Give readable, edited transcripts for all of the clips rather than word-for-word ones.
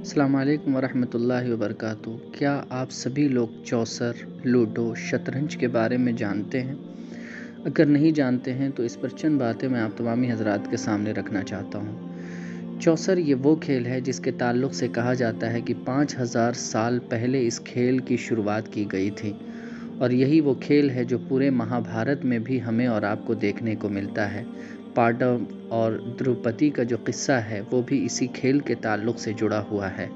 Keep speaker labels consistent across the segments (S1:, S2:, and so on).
S1: السلام علیکم ورحمۃ اللہ وبرکاتہ۔ کیا آپ سبھی لوگ چوسر، لوڈو، شطرنج کے بارے میں جانتے ہیں؟ اگر نہیں جانتے ہیں تو اس پر چند باتیں میں آپ تمامی حضرات کے سامنے رکھنا چاہتا ہوں۔ چوسر یہ وہ کھیل ہے جس کے تعلق سے کہا جاتا ہے کہ 5000 سال پہلے اس کھیل کی شروعات کی گئی تھی، اور یہی وہ کھیل ہے جو پورے مہابھارت میں بھی ہمیں اور آپ کو دیکھنے کو ملتا ہے۔ پانڈو اور دروپدی کا جو قصہ ہے وہ بھی اسی کھیل کے تعلق سے جڑا ہوا ہے۔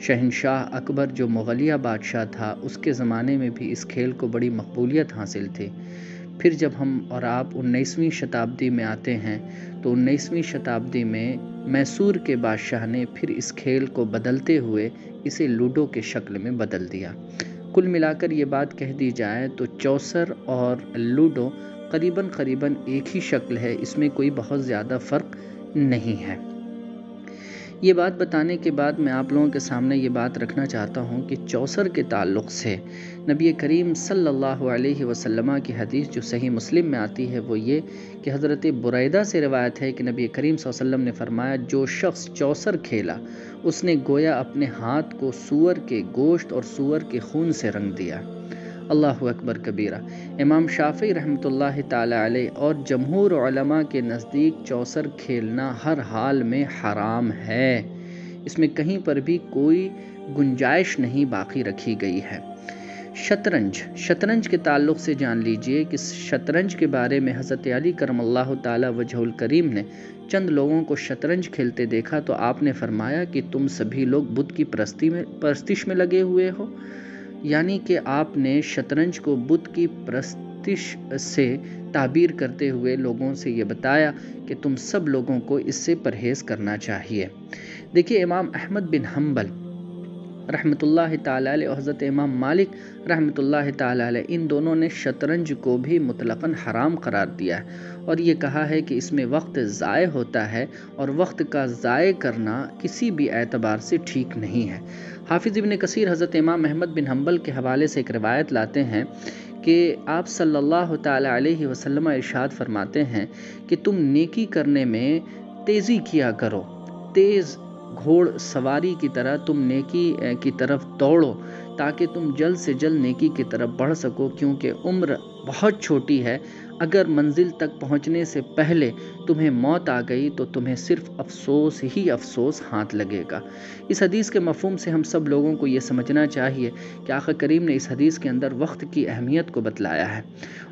S1: شہنشاہ اکبر جو مغلیہ بادشاہ تھا، اس کے زمانے میں بھی اس کھیل کو بڑی مقبولیت حاصل تھی۔ پھر جب ہم اور آپ 19ویں شتابدی میں آتے ہیں تو 19ویں شتابدی میں میسور کے بادشاہ نے پھر اس کھیل کو بدلتے ہوئے اسے لوڈو کے شکل میں بدل دیا۔ کل ملا کر یہ بات کہہ دی جائے تو چوسر اور لوڈو قریباً ایک ہی شکل ہے، اس میں کوئی بہت زیادہ فرق نہیں ہے۔ یہ بات بتانے کے بعد میں آپ لوگوں کے سامنے یہ بات رکھنا چاہتا ہوں کہ چوسر کے تعلق سے نبی کریم صلی اللہ علیہ وسلم کی حدیث جو صحیح مسلم میں آتی ہے وہ یہ کہ حضرت بریدہ سے روایت ہے کہ نبی کریم صلی اللہ علیہ وسلم نے فرمایا، جو شخص چوسر کھیلا اس نے گویا اپنے ہاتھ کو سور کے گوشت اور سور کے خون سے رنگ دیا۔ اللہ اکبر کبیرہ۔ امام شافعی رحمۃ اللہ تعالی علیہ اور جمہور علماء کے نزدیک چوسر کھیلنا ہر حال میں حرام ہے، اس میں کہیں پر بھی کوئی گنجائش نہیں باقی رکھی گئی ہے۔ شطرنج کے تعلق سے جان لیجئے کہ شطرنج کے بارے میں حضرت علی کرم اللہ تعالی وجہ الکریم نے چند لوگوں کو شطرنج کھیلتے دیکھا تو آپ نے فرمایا کہ تم سبھی لوگ بت کی پرستش میں لگے ہوئے ہو، یعنی کہ آپ نے شطرنج کو بت کی پرستش سے تعبیر کرتے ہوئے لوگوں سے یہ بتایا کہ تم سب لوگوں کو اس سے پرہیز کرنا چاہیے۔ دیکھیے، امام احمد بن حنبل رحمۃ اللہ تعالی علیہ اور حضرت امام مالک رحمۃ اللہ تعالی علیہ، ان دونوں نے شطرنج کو بھی مطلقاً حرام قرار دیا ہے اور یہ کہا ہے کہ اس میں وقت ضائع ہوتا ہے، اور وقت کا ضائع کرنا کسی بھی اعتبار سے ٹھیک نہیں ہے۔ حافظ ابن کثیر حضرت امام احمد بن حنبل کے حوالے سے ایک روایت لاتے ہیں کہ آپ صلی اللہ تعالی علیہ وسلم ارشاد فرماتے ہیں کہ تم نیکی کرنے میں تیزی کیا کرو، تیز گھوڑ سواری کی طرح تم نیکی کی طرف دوڑو تاکہ تم جلد سے جلد نیکی کی طرف بڑھ سکو، کیونکہ عمر بہت چھوٹی ہے۔ اگر منزل تک پہنچنے سے پہلے تمہیں موت آ گئی تو تمہیں صرف افسوس ہی افسوس ہاتھ لگے گا۔ اس حدیث کے مفہوم سے ہم سب لوگوں کو یہ سمجھنا چاہیے کہ آقا کریم نے اس حدیث کے اندر وقت کی اہمیت کو بتلایا ہے،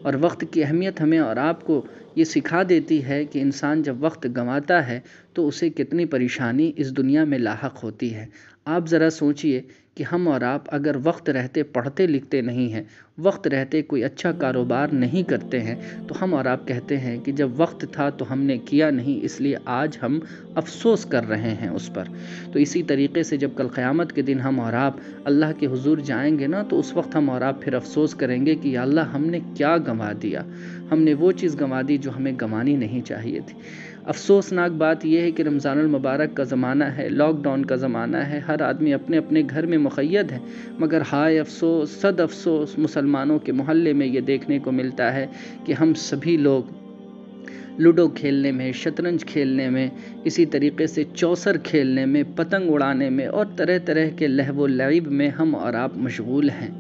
S1: اور وقت کی اہمیت ہمیں اور آپ کو یہ سکھا دیتی ہے کہ انسان جب وقت گنواتا ہے تو اسے کتنی پریشانی اس دنیا میں لاحق ہوتی ہے۔ آپ ذرا سوچئے کہ ہم اور آپ اگر وقت رہتے پڑھتے لکھتے نہیں ہیں، وقت رہتے کوئی اچھا کاروبار نہیں کرتے ہیں، تو ہم اور آپ کہتے ہیں کہ جب وقت تھا تو ہم نے کیا نہیں، اس لیے آج ہم افسوس کر رہے ہیں اس پر۔ تو اسی طریقے سے جب کل قیامت کے دن ہم اور آپ اللہ کے حضور جائیں گے نا، تو اس وقت ہم اور آپ پھر افسوس کریں گے کہ یا اللہ ہم نے کیا گنوا دیا، ہم نے وہ چیز گنوا دی جو ہمیں گنوانی نہیں چاہیے تھی۔ افسوسناک بات یہ ہے کہ رمضان المبارک کا زمانہ ہے، لاک ڈاؤن کا زمانہ ہے، ہر آدمی اپنے اپنے گھر میں مقید ہے، مگر ہائے افسوس، صد افسوس، مسلمانوں کے محلے میں یہ دیکھنے کو ملتا ہے کہ ہم سبھی لوگ لوڈو کھیلنے میں، شطرنج کھیلنے میں، اسی طریقے سے چوسر کھیلنے میں، پتنگ اڑانے میں اور طرح طرح کے لہو و لعب میں ہم اور آپ مشغول ہیں۔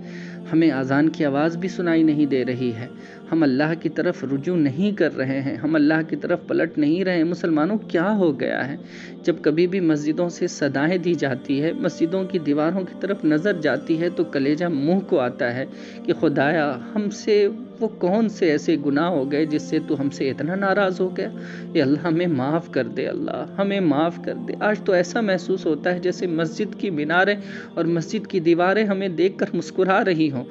S1: ہمیں اذان کی آواز بھی سنائی نہیں دے رہی ہے، ہم اللہ کی طرف رجوع نہیں کر رہے ہیں، ہم اللہ کی طرف پلٹ نہیں رہے ہیں۔ مسلمانوں کیا ہو گیا ہے؟ جب کبھی بھی مسجدوں سے صدائیں دی جاتی ہے، مسجدوں کی دیواروں کی طرف نظر جاتی ہے تو کلیجہ منہ کو آتا ہے کہ خدایا ہم سے وہ کون سے ایسے گناہ ہو گئے جس سے تو ہم سے اتنا ناراض ہو گیا؟ اے اللہ ہمیں معاف کر دے، اللہ ہمیں معاف کر دے۔ آج تو ایسا محسوس ہوتا ہے جیسے مسجد کی میناریں اور مسجد کی دیواریں ہمیں دیکھ کر مسکرا رہی ہوں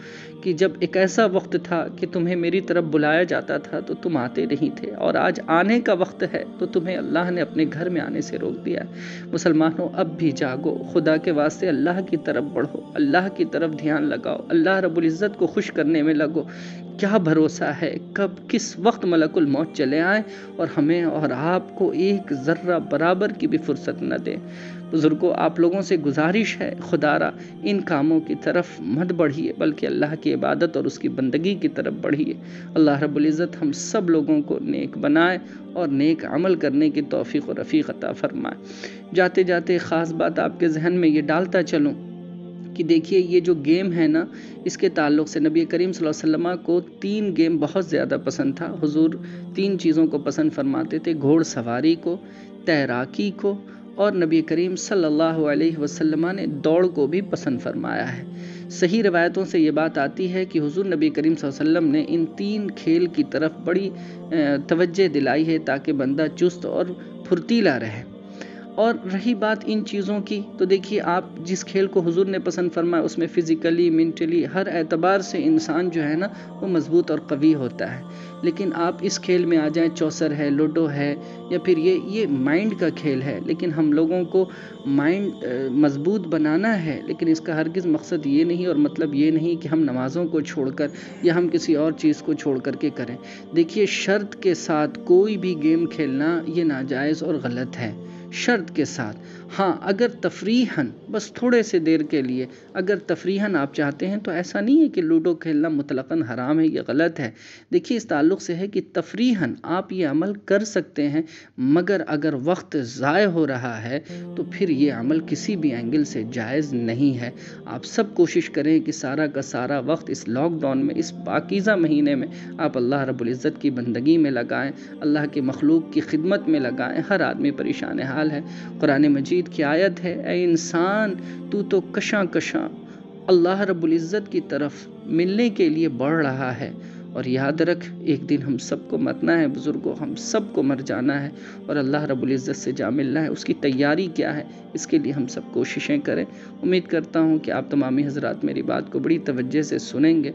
S1: کہ جب ایک ایسا وقت تھا کہ تمہیں میری طرف بلایا جاتا تھا تو تم آتے نہیں تھے، اور آج آنے کا وقت ہے تو تمہیں اللہ نے اپنے گھر میں آنے سے روک دیا ہے۔ مسلمانوں اب بھی جاگو، خدا کے واسطے اللہ کی طرف بڑھو، اللہ کی طرف دھیان لگاؤ، اللہ رب العزت کو خوش کرنے میں لگو۔ کیا بھروسہ ہے کب کس وقت ملک الموت چلے آئے اور ہمیں اور آپ کو ایک ذرہ برابر کی بھی فرصت نہ دے۔ بزرگوں، آپ لوگوں سے گزارش ہے، خدا را ان کاموں کی طرف مت بڑھیے بلکہ اللہ کی کی عبادت اور اس کی بندگی کی طرف بڑھیے۔ اللہ رب العزت ہم سب لوگوں کو نیک بنائے اور نیک عمل کرنے کی توفیق و رفیق عطا فرمائے۔ جاتے جاتے خاص بات آپ کے ذہن میں یہ ڈالتا چلوں کہ دیکھیے یہ جو گیم ہے نا، اس کے تعلق سے نبی کریم صلی اللہ علیہ وسلم کو 3 گیم بہت زیادہ پسند تھا۔ حضور 3 چیزوں کو پسند فرماتے تھے: گھوڑ سواری کو، تیراکی کو، اور نبی کریم صلی اللہ علیہ وسلم نے دوڑ کو بھی پسند فرمایا ہے۔ صحیح روایتوں سے یہ بات آتی ہے کہ حضور نبی کریم صلی اللہ علیہ وسلم نے ان 3 کھیل کی طرف بڑی توجہ دلائی ہے تاکہ بندہ چست اور پھرتیلا رہے۔ اور رہی بات ان چیزوں کی، تو دیکھیے آپ جس کھیل کو حضور نے پسند فرمایا اس میں فزیکلی، مینٹلی، ہر اعتبار سے انسان جو ہے نا وہ مضبوط اور قوی ہوتا ہے۔ لیکن آپ اس کھیل میں آ جائیں، چوسر ہے، لوڈو ہے، یا پھر یہ مائنڈ کا کھیل ہے، لیکن ہم لوگوں کو مائنڈ مضبوط بنانا ہے، لیکن اس کا ہرگز مقصد یہ نہیں اور مطلب یہ نہیں کہ ہم نمازوں کو چھوڑ کر یا ہم کسی اور چیز کو چھوڑ کر کے کریں۔ دیکھیے شرط کے ساتھ کوئی بھی گیم کھیلنا یہ ناجائز اور غلط ہے، شرط کے ساتھ۔ ہاں اگر تفریحاً، بس تھوڑے سے دیر کے لیے اگر تفریحاً آپ چاہتے ہیں تو ایسا نہیں ہے کہ لوڈو کھیلنا مطلقاً حرام ہے یا غلط ہے۔ دیکھیے اس تعلق سے ہے کہ تفریحاً آپ یہ عمل کر سکتے ہیں، مگر اگر وقت ضائع ہو رہا ہے تو پھر یہ عمل کسی بھی اینگل سے جائز نہیں ہے۔ آپ سب کوشش کریں کہ سارا کا سارا وقت اس لاک ڈاؤن میں، اس پاکیزہ مہینے میں آپ اللہ رب العزت کی بندگی میں لگائیں، اللہ کی مخلوق کی خدمت میں لگائیں۔ ہر آدمی پریشان حال ہے۔ قرآن مجید کی آیت ہے: اے انسان تو کشاں کشاں اللہ رب العزت کی طرف ملنے کے لیے بڑھ رہا ہے، اور یاد رکھ ایک دن ہم سب کو مرنا ہے بزرگوں، ہم سب کو مر جانا ہے، اور اللہ رب العزت سے جا ملنا ہے۔ اس کی تیاری کیا ہے، اس کے لیے ہم سب کوششیں کریں۔ امید کرتا ہوں کہ آپ تمامی حضرات میری بات کو بڑی توجہ سے سنیں گے۔